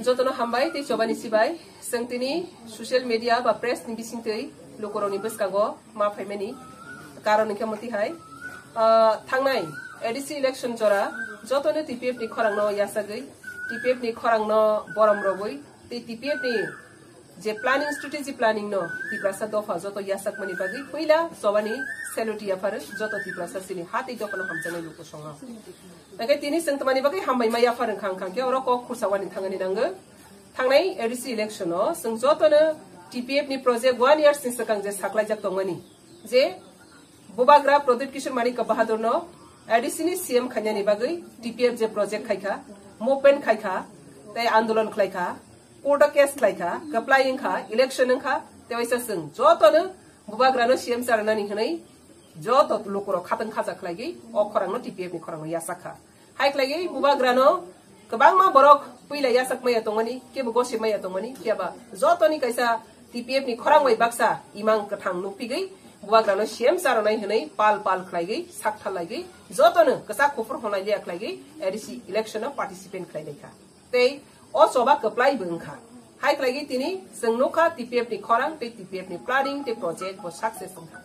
जतनो हामबाय ते चबानि सिबाय जोंतिनि सोशल मीडिया बा प्रेस नि बिसिंतै लोकरनि बसकागो मा फाइमेनि कारण केमति हाय थांनाय एडिसि इलेक्शन जरा जतनो टीपीएफ नि खरांनो यासागै टीपीएफ नि खरांनो बरम रगै ते टीपीएफ नि जे प्लानिंग स्ट्रेटेजी प्लानिंग नो तिप्रासा दफा जतो याsak मनि बागै पहिला सबानि सेलुटिया फार जतो तिप्रासा सिनि हाति दफनो हमजनै लोको संगा नगै तिनि संतमानि बागै हामबाय माया फारन खां के अर को खुरसावानि थांगानि नांगो थांनाय एडिसि इलेक्शन नो जों जतनो टीपीएफ नि प्रोजेक्ट 1 इयर्स नि सकां जे साखलाय जाक दंमनि जे बुबाग्रा प्रदीप किशोर मानिक बहादुर नो एडिसि नि सीएम खान्यानि बागै टीपीएफ जे प्रोजेक्ट खायखा मोपेन खायखा तै आंदोलन खायखा कोर्ट केस खायखा कप्लाइंग खा इलेक्शन खा तेवैसा जों जतनो बुबाग्रानो सीएम सारनानि हनै जतो लोकरो खातन खाजा खलायगै अ खरांनो टीपीएफ नि खरांनो यासाखा हायख्लायगै बुबाग्रानो गोबांमा बरक पहिला याsak माया दंमनि केबो गसे माया दंमनि केबा जतोनि कैसा टीपीएफ नि खरां वै बाक्सा इमां कथां नुपिगै बुबाग्रानो सीएम सारनाय हनै पाल पाल खलायगै साकथालायगै जतनो कसा खफर होनाय याखलायगै एडिसि इलेक्शन पार्टिसिपेट खलायनायखा तै ओ सोबा कप्लाई बंखा हायख्लायगै तिनि जोंनोखा टीपीएफ नि खरां ते टीपीएफ नि प्लानिंग ते प्रोजेक्ट बो सक्सेस बंखा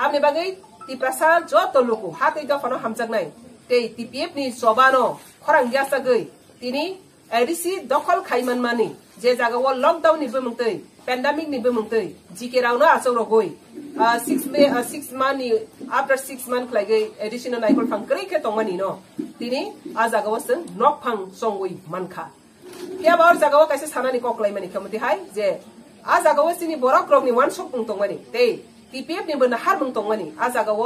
आमने बागै तिप्रासा जतो लोको हातै दफानो हामजागनाय ते टीपीएफ नि सोबानो खरां यासागै तिनि एडिसि दखल खाइमान मानि जे जागाव लकडाउन निबो मंतै पेंडेमिक निबो मंतै जिके रावनो आसौरो गय 6 month after 6 month खलायगै एडिसि नो नायखल फांक्रै के तंमानि न तिनि आ जागाव जों नक फां संगै मानखा या बार जागाव कैसे सानानि कक्लाय मानि खमति हाय जे आ जागाव सिनि बरक रगनि वन शप तंमानि ते टीपीएफ नि बन हार मुं तंमानि आ जागाव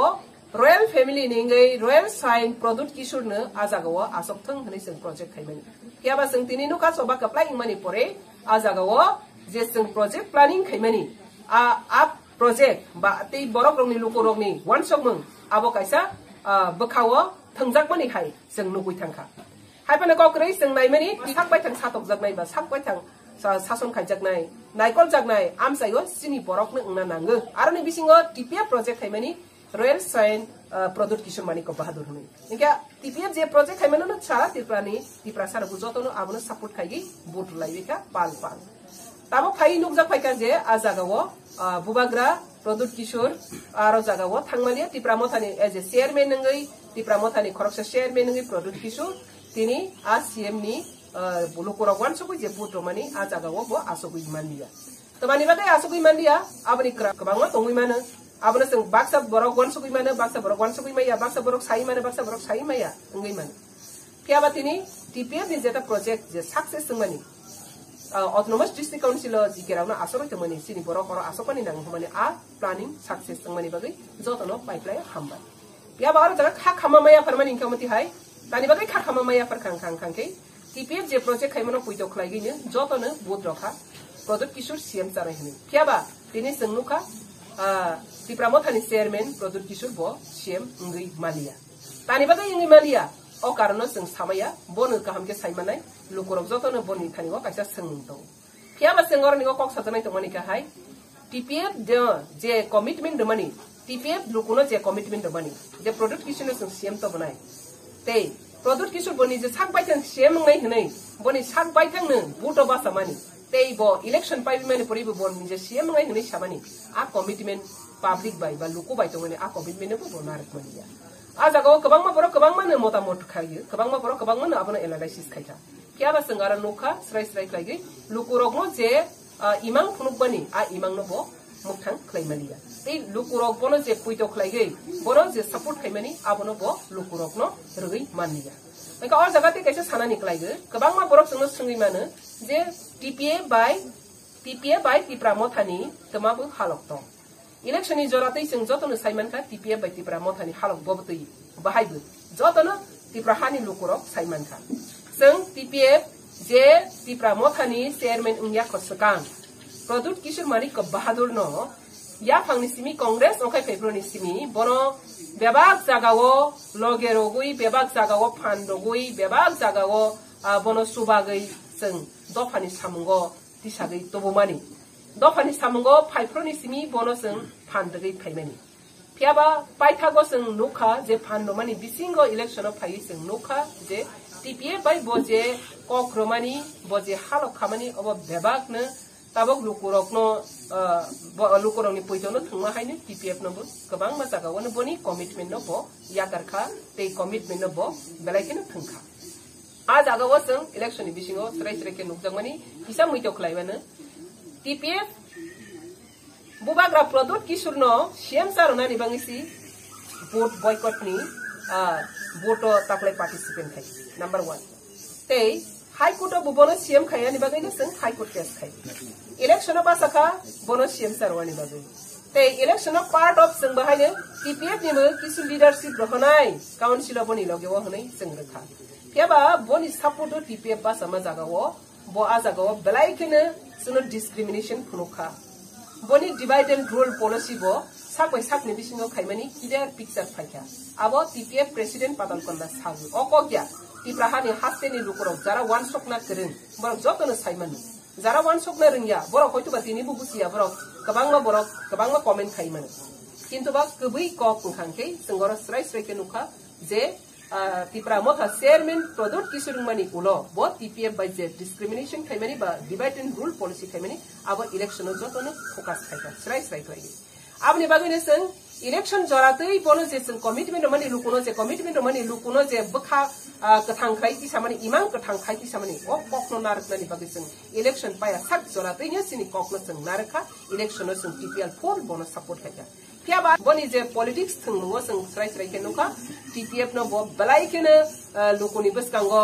रॉयल फैमिली निंगै रॉयल साइन प्रदुत किशोरनो आ जागाव आसक्थं हनै जों प्रोजेक्ट खायमानि याबा जों तिनि नुका सबा कप्लाइंग मानि परे आ जागाव जे जों प्रोजेक्ट प्लानिंग खायमानि आ प्रोजेक्ट बा ते बरक रगनि लोको रगनि वन शप मुं आबो कैसा बखाव थंजाक मानि हाय जों नुगै थांखा हायफानो कक्रै जों नायमानि साकबाय थां सातक जागनाय बा साकबाय थां सासन खायजागनाय नायकल जागनाय आमसायो सिनि बरकनो उंना नांगो आरो नि बिसिङो टीपीएफ प्रोजेक्ट खायमानि रॉयल साइन प्रदुत किशोर मानिक बहादुर हनै इनका टीपीएफ जे प्रोजेक्ट खायमानो न छारा तिरप्रानि तिप्रासार बुजतनो आबनो सपोर्ट खायगि बुट लायबिका पाल पाल ताबो फाइ नुकजा फायका जे आ जागाव बुबाग्रा प्रदुत किशोर आरो जागाव थांमालिया तिप्रामथानि एज ए चेयरमैन नंगै तिप्रामथानि खरकसा चेयरमैन नंगै प्रदुत किशोर तिनि आ सीएम नि लोकरा वानसुगै जे बुट मानि आ जागाव बो आसुगै मानलिया तमानि बागै आसुगै मानलिया आबनि गोबांमा दंगै मानो आबनो जों बाक्सा बरक वानसुगै मानो बाक्सा बरक वानसुगै माया बाक्सा बरक साइ मानो बाक्सा बरक साइ माया अंगै मानो केबा तिनि टीपीएफ नि जेता प्रोजेक्ट जे सक्सेस जोंमानि ऑटोनोमस डिस्ट्रिक्ट काउंसिल जिकेरावनो आसरो तमनि सिनि बरक और आसोकनि नांग हमनि आ प्लानिंग सक्सेस जोंमानि बागै जतनो पाइपलाइन हामबाय या बार जरा खा खामा माया फरमानि इनकामति हाय तानि बागै खा खामा माया फर खां टीपीएफ जे प्रोजेक्ट खायमनो पुइतो खलायगैनो जतनो बुट रखा प्रदुत किशोर सीएम जानाय हनै केबा तिनि जोंनुखा तिप्रामथानि चेयरमैन प्रदुत किशोर बो सीएम इंगै मालिया तानि बागै इंगै मालिया ओ कारनो जों सामाया बनो गाहाम के साइमानाय लोकरक जतनो बनि खानिगो कायसा सोंदौ केबा जोंगरनिगो कक साजनाय तमनि काहाय टीपीएफ जे कमिटमेंट दमनि टीपीएफ लोकनो जे कमिटमेंट दमनि जे प्रदुत किशोर जों सीएम तो बनाय ते प्रदुत किशोर बनि जे साकबायथां सीएम नै हनै बनि साकबायथांनो बुट बासामानि तेबो इलेक्शन पाइबि माने परिबो बन जे सीएम नै हनै सामानि आ कमिटमेंट पब्लिक बाय बा लोको बाय तो माने आ कमिटमेंट को बनारक मानिया आ जागाव गोबांमा बर गोबांमानो मतामत खायो गोबांमा बर गोबांमानो आबनो एनालाइसिस खायथा केबा जोंगारा नोखा स्राय स्राय खायगै लोकरगनो जे इमां फुनुक बनि आ इमांनो बो मुक्थां खलायमालिया बे लोकरग बनो जे पुइतो खलायगै बनो जे सपोर्ट खायमानि आबनो बो लोकरगनो रगै मानिया नका और जगाते कैसे साना निकलायगो गोबांमा बर जोंनो सोंगै मानो जे टीपीएफ बाय तिप्रामथानि तमाबो हालक दं इलेक्शन नि जरातै जों जतनो साइमानखा टीपीएफ बाय तिप्रामथानि हालक बबतै बाहायबो जतनो तिप्राहानि लोकरक साइमानखा जों टीपीएफ जे तिप्रामथानि चेयरमैन उंया खसकां प्रदुत किशोर मानिक बहादुर नो या फांनि सिमी कांग्रेस ओखाय फेब्रुवारि सिमी बनो बेबाग जागावो लगे रगुई बेबाग जागावो फान रगुई बेबाग जागावो बनो सुबागै जों दफानि सामुंगो दिसागै तबोमानि दफानि सामुंगो फाइफ्रोनि सिमी बनो जों फानदगै फाइमानि फियाबा पाइथागो जों नुखा जे फान मानि बिसिंगो इलेक्शन फाइ जों नुखा जे TPF by boje kok romani boje halok khamani abo bebak ne tabok lukurok no lukurok ni poito no thungma haine TPF no bo kabang ma jaga won boni commitment no bo yakar kha te commitment no bo belai ke no thungkha a jaga wo जों election ni bisingo srai srai ke nukjangmani kisa muito khlaibana TPF bubagra product kisur no CM sarona ni bangisi vote boycott ni vote taklai participant khai number 1 te high court bubono CM khaya ni bagai जों high court case khai election ba saka bono CM sarwani bagai te election part of जों bahai TPF ni mo kisu leadership rohonai council boni loge wo honai जों rakha Yaba boni support TPF ba sama jaga wo bo a jaga wo belai kene suno discrimination phunuka boni divide and rule policy bo sakwai sakni bisingo khaimani clear picture phaikha abo TPF president padal konda sagu okogya tiprahani hasteni lukurok jara one sokna keren borok jotone saimani jara one sokna ringya borok hoyto ba tini bubusiya borok kabangma comment khaimani kintu ba kubui kok khangke sengoro srai srai ke nukha je tipra motha chairman product kisurungmani ulo bo TPF by je discrimination khaimani ba divide and rule policy khaimani abo election jotono focus khaika srai srai khaigi abni bagine seng election joratei bono je seng commitment mani lukuno je commitment mani lukuno je bkha kathang khai ti samani imang kathang khai ti samani o kokno naraknani bagi seng election paya sak joratei nya sini kokno seng narakha election seng TPL 4 bono support khaika Piaba boni je politics thungmo seng srai srai ke nuka TPF no bo balai ke na lokoni baskango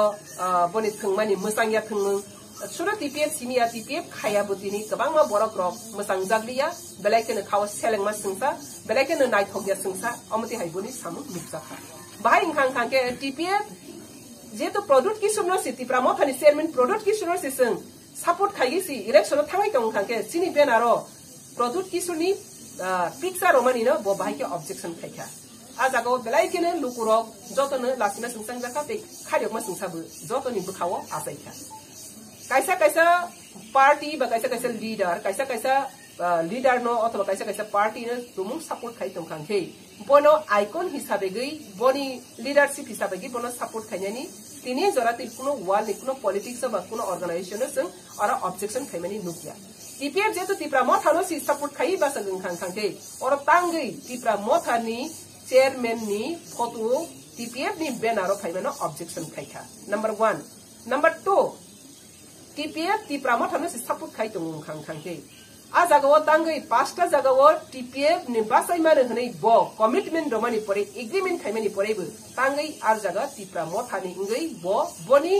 boni thungmani musangya thungmung sura TPF simia TPF khaya butini kabang ma borok rok musang jaglia balai ke na khawa seleng ma sungsa balai ke na nai thogya sungsa amati haiboni samu miksa kha bahai khang khang ke TPF je to product ki sumno si tipra mo thani chairman product ki sumno si sung support khayi si election thangai tong khang ke sini benaro product ki suni picture romani no bo bahai ke objection khaikha ajago belai kene lukurok jotone lasina sungsang jaka te khariok ma sungsabu jotoni bukhawo asaikha kaisa party ba kaisa leader no othoba kaisa party no tumung support khai tong khangke bono icon hisabe gei boni leadership hisabe gei bono support khainani tini jorati kuno wall ni kuno politics ba kuno organization sing ora objection khaimani nukya TPF jeto tipra mothano si support khai ba sagung khangke ora tangai tipra mothani chairman ni photo TPF ni banner khaimano objection khaikha number 1 number 2 TPF tipra mothano si support khai tong khangke a jagawo tangai pasta jagawo TPF ni basai mane hnei bo commitment romani pore agreement khaimani pore bu tangai ar jaga tipra mothani ingai bo boni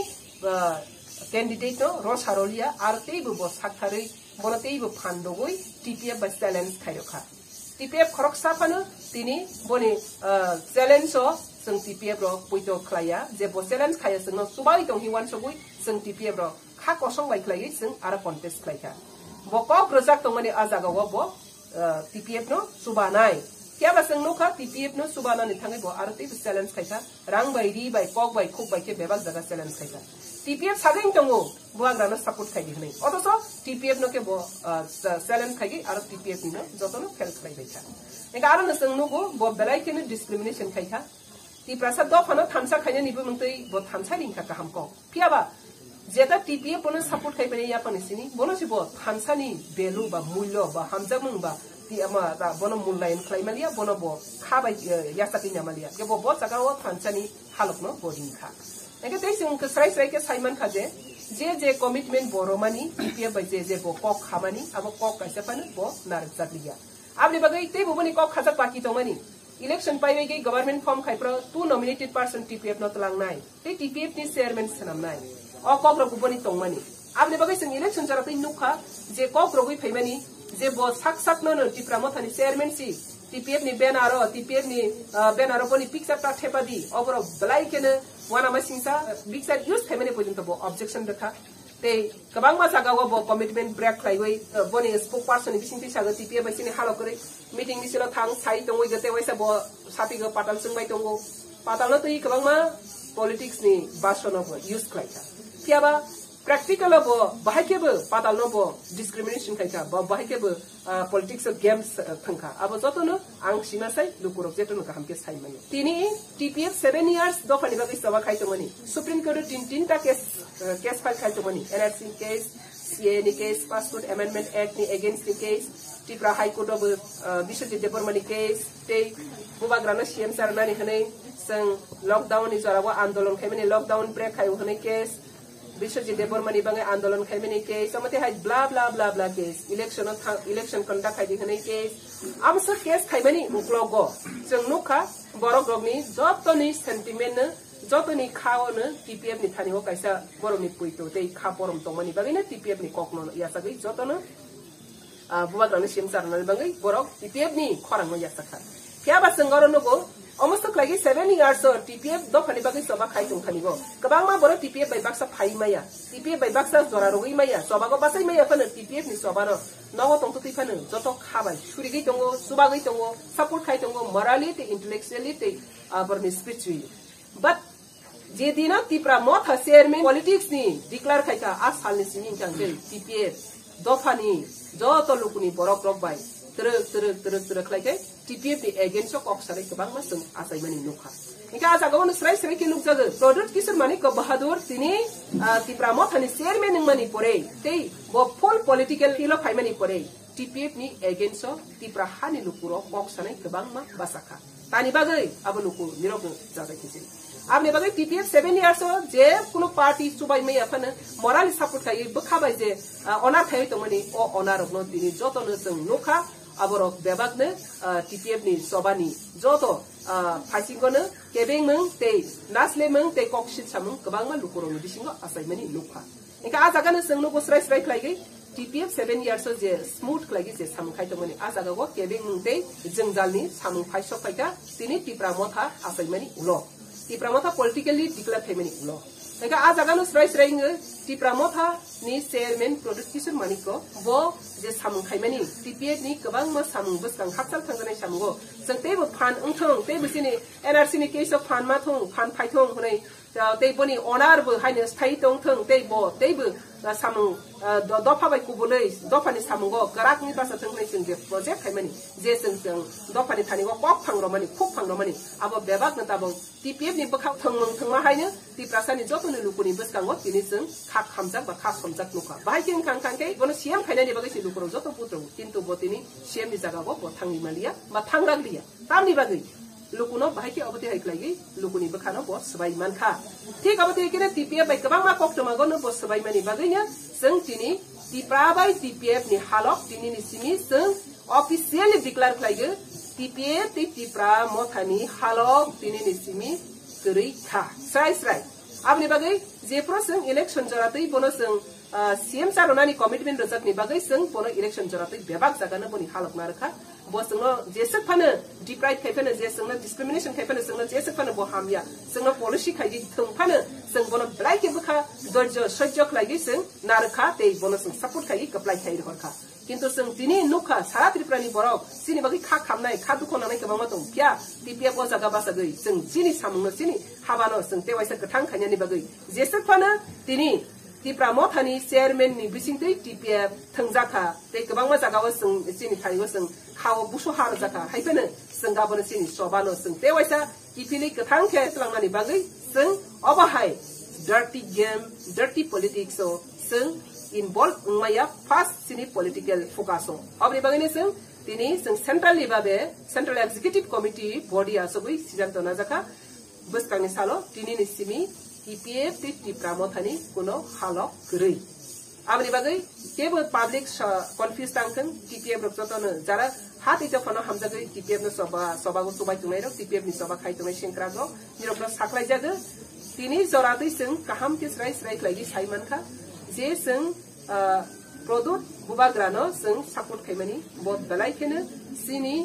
candidate no rosarolia arte bu bo sakthari bonatei bu phandogoi TPF ba challenge khairokha TPF khorok sapano tini boni challenge o sing TPF ro poito khlaya je bo challenge khaya sing no subai tong hiwan sogui sing TPF ro kha kosong bai khlai sing ara contest khlaika bo kok rojak tong mani ajaga wo bo TPF no subanai kya ba sing no kha TPF no subana ni thangai bo ara te challenge khaika rang bai ri bai kok bai khuk bai ke bebak jaga challenge khaika TPF sageng tongo buagra no support khai hnai otoso TPF no ke bo challenge khai ara TPF ni no jotono fail khai baikha ega ara no sing no bo belai ke no discrimination khaika ti prasad do phano thamsa khaine ni bu mungtei bo thamsa ning kha kaham ko piaba jeta TPF bono support khai bani ya pani sini bono si bo thamsa ni value ba mulyo ba hamjamung ba ti ama da bono mullain khai malia bono bo kha bai ya sati nyamalia ke bo jaga o thamsa ni halok no boding kha ega teising ke srai ke saiman khaje je commitment boromani TPF bai je bo kok khamani abo kok kaisa panu bo narak jakliya abni bagai te bo bani kok khajak paki tongmani election paiwe ge government form khaipro 2 nominated person TPF no tlang nai te TPF ni chairman sanam nai o kok ro bani tongmani abni bagai sing election jara pe nukha je kok ro gui phaimani je bo sak no tipra mothani chairman si TPF ni TPF ni banner pani picture ta thepadi obro blai kene wana masingsa picture use khaimani pojint bo objection rakha te kabang ma saga bo commitment break khlaiwai boni spokesperson bisingti saga TPF basini halo kore meeting ni silo thang sai tongoi gate waisa bo sapi go patal sungbai tongo patal no tei kabang ma politics ni basono bo use khlaika piaba practical bo bahai bo padal no bo discrimination kaika bo bahai bo politics of games thangka abo jotono ang simasai lukurok jetono kaham ke sai mani tini TPF 7 years do phani bagai sawa khaito mani Supreme Court tin ta case file khaito mani NRC case CA case Passport Amendment Act ni against the case Tripura High Court of Biswajit Debormani case tei bubagrana CM sarnani hanai sang lockdown ni jarawa andolon khaimani lockdown break khayo hanai case Biswajit Debormani bangai andolon khaimani case samate hai blah blah blah blah case election conduct khai dikhani case amsa case khaimani uklogo jeng nukha borok rogni jotoni sentiment na jotoni khao na TPF ni thani ho kaisa borok ni puito tei kha porom tongmani bagai na TPF ni kokno ya sagai jotono bubagrana CM sarnani bangai borok TPF ni khorang no ya sakha kya ba sangaro no go almost like 7 years or TPF do phani bagai soba khai tung khani go kabang ma boro TPF bai baksa phai maya TPF bai baksa jora rogui maya soba go basai maya phana TPF ni soba no nago tong tu phana joto khabai churi gi tongo suba gi tongo support khai tongo morally te intellectually te abarni spiritually but je dina Tripura motha chairman politics ni declare khai ka as halni singing kang TPF do phani joto lukuni borok rok bai teruk like TPF di against of oxalate ke bang masung asai mani nukha ika asaga won srai ke luk jaga product kisar mani ko bahadur tini Tripura moth ani chairman ning mani pore tei bo full political kilo khai mani pore TPF ni against of Tripura hani lukuro oxalate ke bang ma basaka tani bagai abo luku nirok jaga kisi आपने बगे TPF 7 years हो जे कुनो party सुबाई में अपन moral support खाई बखा by J honour खाई तो money ओ honour अपनो दिनी जो तो नसंग नोखा अबरो बेबाग ने TPF नि सोबानी जो तो फाइसिंग ने केबिंग मंग ते नासले मंग ते कॉक्शिट समंग कबांग मा लुकुरो दिसिंगो असाइमनी लुखा इनका आज आगा ने संग नो स्ट्राइक खाई TPF 7 years हो जे स्मूथ खाई जे समंग खाई तो मनी आज आगा को केबिंग मंग ते जंगजालनी समंग फाइसो खाईका तिनी Tripura मोथा असाइमनी उलो Tripura motha politically declare khaimani ulo eka a jaga no srai Tripura motha ni chairman production maniko bo je samung khaimani TPF ni kabang ma samung buskang khapsal thangani samungo jengte bo phan ungthong te bisini NRC ni case of phan ma thong phan phaithong hunai te boni honor bo haine sthai tong thong te bo te bo samung dofa bai kubulei dofa ni samungo garak ni basa thangnai sing je project khaimani je sing dofa ni thani go kok phangro mani khuk phangro mani abo bebak na tabo TPF ni bakha thangma haine Tripura sani jotoni lukuni buskango tini sing khak khamjak ba khak somjak nuka bai king kang ke bono CM khaina ni bagai si lukuro joto putro kintu botini CM ni jaga go thangni malia ma thangrag liya tamni bagai lukuno bai ke oboti haiklagi lukuni bakhano bo sabai mankha thik oboti ke TPF bai kabang ma kok toma go no bo sabai mani bagai nya sing tini Tripura bai TPF ni halok tini ni simi sing officially declare klagi TPF ti Tripura mothani halok tini ni simi kri kha srai abni bagai je pro sing election joratei bono sing CM sarona ni commitment rojak ni bagai sing bono election joratei bebak jaga na boni halok na rakha bo sing jesek phane deprive khaifane je sing discrimination khaifane sing jesek phane bo hamya sing policy khai thung phane sing bono blai ke bukha dorjo sojok lagi sing narkha tei bono sing support khai apply khai rakha কিন্তু जों दिनै नुखा सारा त्रिपुरानि बरक सिनि बागै खा खामनाय खा दुखनाय गोबां दं क्या TPF ओ जागा बासागै जों जिनि सामुंनो जिनि हाबानो जों तेवाइसा गोथां खायनानि बागै जेसेफानो दिनै Tripura mothani chairman ni bisingtei TPF thangjakha te गोबां जागाव जों जिनि थाइगो जों खाव बुसु हार जाखा हाइफेनो जों गाबोनो सिनि सबानो जों तेवाइसा किपिनि गोथां खे तलांनानि बागै जों अबाहाय dirty game dirty politics so जों involved maya first sini political focus on abri bagine sing tini sing central libabe central executive committee body asogui sijanto na jaka buskangni salo tini ni simi TPF ti Tripura mothani kuno halo grei abri bagai kebo public confused tangkan TPF rokjotono jara hati jofano hamjagai TPF no soba go subai tunai ro TPF ni soba khai tunai singkra go nirokno saklai jaga tini joratei sing kaham ke srai lagi saiman kha je sing product bubagrano sing support khaimani bot balai khene sini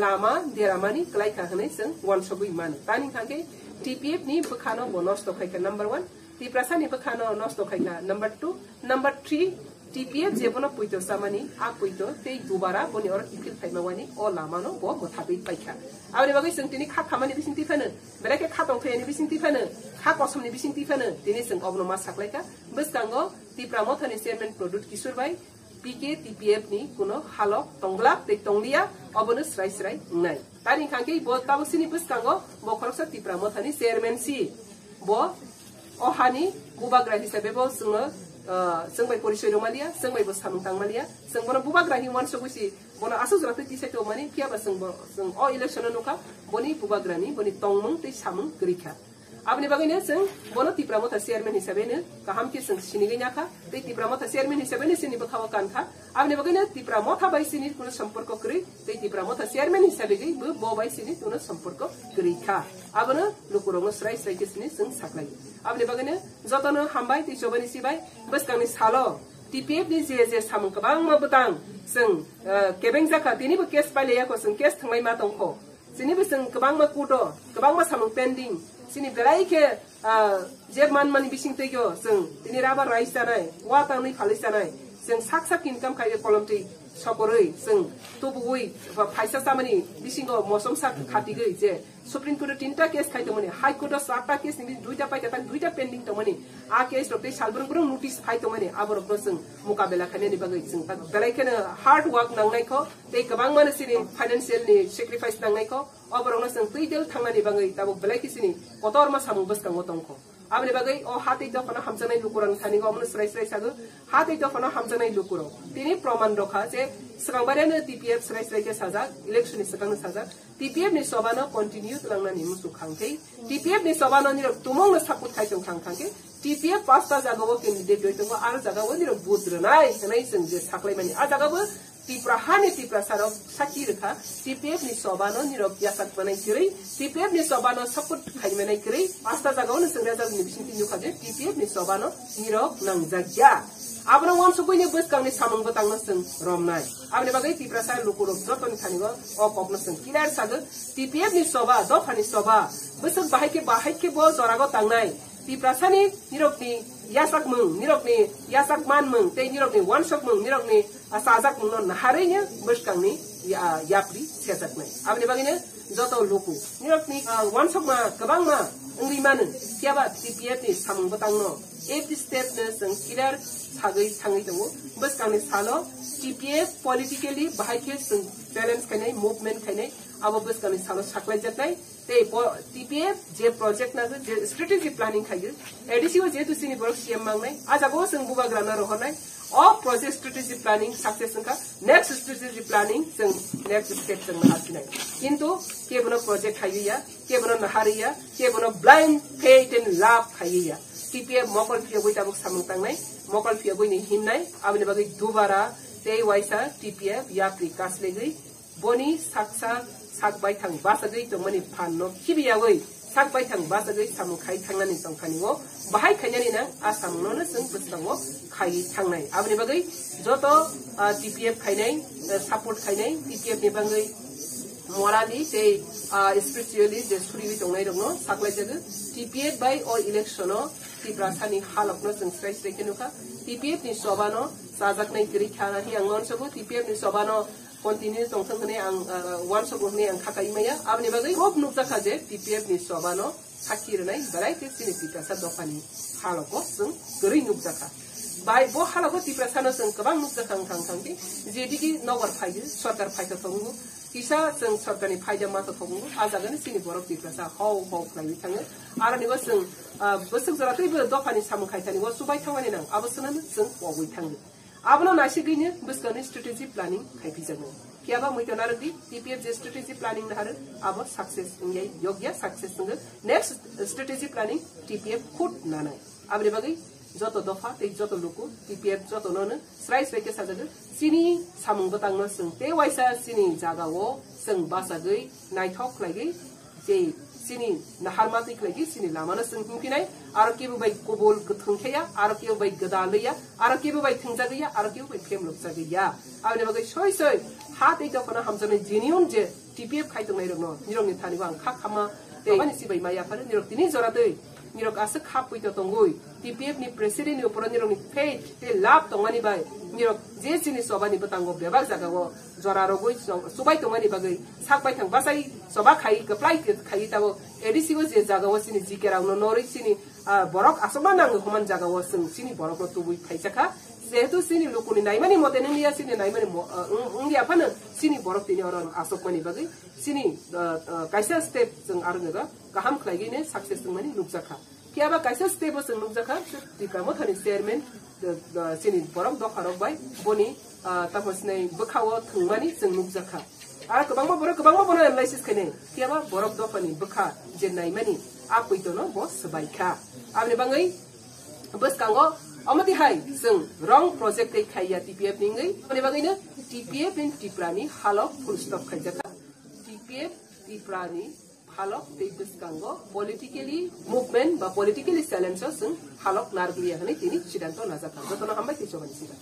lama deramani klai khahnai sing one sogui man tani khangke TPF ni bukhano bonus to khaika number 1 Tripura sani bukhano nosto khaika number 2 number 3 TPF je bono puito samani a puito tei dubara boni or ipil khaimawani o lamano bo mothabi paikha awri bagai sing tini kha khamani bisinti phane bereke kha tong khayani bisinti phane kha kosomni bisinti phane tini sing obno ma saklaika buskango tipramo thani chairman product kisur bai PK TPF ni kuno halok tonglak te tonglia obono srai ngai tani khangke bo tabusini buskango bo khoroksa tipramo thani chairman si bo ohani bubagra hisabe bo sungo sengbai polisoi romalia sengbai bo samung tangmalia sengbono bubagra hi wan sogusi bono asu jrate tisai to mani pia ba sengbo seng o election nuka boni bubagra ni boni tongmung te samung grikha abni bagainya seng bono tipramo tha chairman hisabe ne kaham ke seng sini ganya kha te tipramo tha chairman hisabe ne sini bakhawa kan kha abni bagainya tipramo tha bai sini kuno samporko kri te tipramo tha chairman hisabe gai bo bai sini kuno samporko kri kha abno lukurong srai ke sini seng saklai abni bagainya jotono hambai te chobani sibai baskangni salo TPF ni je samung kabang ma butang seng kebeng jaka tini bo case pale ko seng case thangai ma tongko sini bo seng kabang ma kudo kabang ma samung pending sini belai ke jerman mani bising tegyo seng tini raba rais tanai wa tang ni khalis tanai seng sak income khai kolom ti sokoroi seng tobui phaisa samani bisingo mosom sak khati gei je supreme court tinta case khai tomani high court sata case ni duita paita tan duita pending tomani a case rokte salburung burung notice khai tomani abor proseng mukabela khane ni bagai seng belai ke hard work nangnai ko te kabang man sini financial ni sacrifice nangnai ko oborong seng tuidel thangani bagai tabo belai ki sini kotor ma samu bas kang otong ko abni bagai o hati to fana hamjanai lukurang thani go amno srai sagu hati to fana hamjanai lukurang tini praman rokha je srangbare ne TPF srai ke saja election ni sakang saja TPF ni sobana continue tulangna ni musu khangthei TPF ni sobana ni tumong na saput khai tong khangke TPF pasta jaga bo candidate doitong ar jaga bo ni budrnai nai seng je saklai mani a jaga bo tipra hani tipra sarok sakir kha TPF ni sobano nirok yasak banai kiri TPF ni sobano saput khai manai kiri pasta jaga no sengra jaga ni bisin tinju kha je TPF ni sobano nirok nang jagya abno wan subui ni bus kang ni samung batang no seng romnai abne bagai tipra sar lukurok joton khani go o kopno seng kilar sagu TPF ni soba do khani soba busuk bahai ke bo zorago tangnai tiprasani nirok ni yasak mung nirok ni yasak man mung te nirok ni one shot mung nirok ni asajak mung non harenya buskang ni yapri sesak nai abni bagine joto loku nirok ni one shot ma kabang ma ngri man siaba TPF ni samung batang no every step ne seng kilar sagai thangai dongo buskang ni salo TPF politically bahai ke seng balance kanai movement kanai abo buskang ni salo saklai jatnai te TPF je project na je strategic planning khayu ADC o je tu sini borok CM mangnai aja go seng buba grana rohonai o project strategic planning success ka next strategic planning seng next step seng hasinai kintu ke bono project khayu ya ke bono nahariya ke bono blind faith and love khayu ya TPF mokol phia boi tabuk samung tangnai mokol phia boi ni hinnai abne bagai dubara te waisa TPF ya prikas legui boni saksa sak bai thang basagai to mani phanno khibiya goi sak bai thang basagai samu khai thangani tongkhani go bahai khanyani na asam no na sung bustango khai thangnai abni bagai joto TPF khainai support khainai TPF ni bangai morally te spiritually je suri tongnai rongno saklai jagu TPF by or election no tiprasani halok no sung strai kenuka TPF ni sobano sajak nai kiri khana hi angon sobo TPF ni sobano continue tongthang ne ang one shot ne ang khakai maya abni bagai rob nukja khaje TPF ni sobano sakir nai barai te sini tipasa dokani haloko sung gari nukja kha bai bo haloko tipasa no sung kabang nukja khang ki jediki nogar phaidu sarkar phaita thongu kisa sung sarkani phaida ma thongu ajagan sini borok tipasa how khai thang ara ni sung busuk jara tei dokani samung khaitani go subai thangani nang abosana sung woi thang abno nasigine buskani strategic planning khaipi jago kiaba moi tonardi TPF je strategic planning nahar abo success ngai yogya success ngai next strategic planning TPF khut nanai abre bagai joto dofa te joto luku TPF joto non srai ke sajaga sini samung batang no sung te waisa sini jaga wo sung basagai naithok lagi je sini naharmati lagi sini lamana sung pinai arke bai kobol gthungkhya arke bai gadalya arke bai thingjagiya arke bai phemlok jagiya abne bagai soi hat ei tokona hamjane genuine je TPF khaitung nai rogno nirong ni thani bang kha khama te bani sibai maya phare nirok tini jora dei nirok asa khap pui to tongoi TPF ni president ni upor nirong ni faith te lab tongani bai nirok je sini sobani batango bebak jaga go jora rogoi subai tongani bagai sak bai thang basai soba khai kaplai khai tabo ADC was a Jagawas in Zikera, no Norisini, Borok Asomanang, Human Jagawas, and Sini Borok to with Paisaka. Zetu Sini Lukuni Naimani Modelia Sini Naimani Ungiapana, Sini Borok in your Asokmani Bagi, Sini Kaisa steps and Arnaga, Kaham Klagine, success to many Lupzaka. Kiaba Kaisa stables and Lupzaka, the Kamotan is chairman, the Sini Borok Dokarobai, Boni, Tapasne, Bukawa, Tungmani, and Lupzaka. Kabanga Bona and Lysis Kane, Kiaba, Borok Dofani, Buka, Jenai Mani, Aquitono, Boss, Baika. Avnebangai, Buskango. Amati hai sung wrong project take kaya TPF ningai ane bagina TPF in Tiprani halok full stop kajaka TPF Tiprani halok te buskango politically movement ba politically silencer sung halok nargliya hane tini sidanto nazaka jotona hambai tichobani sida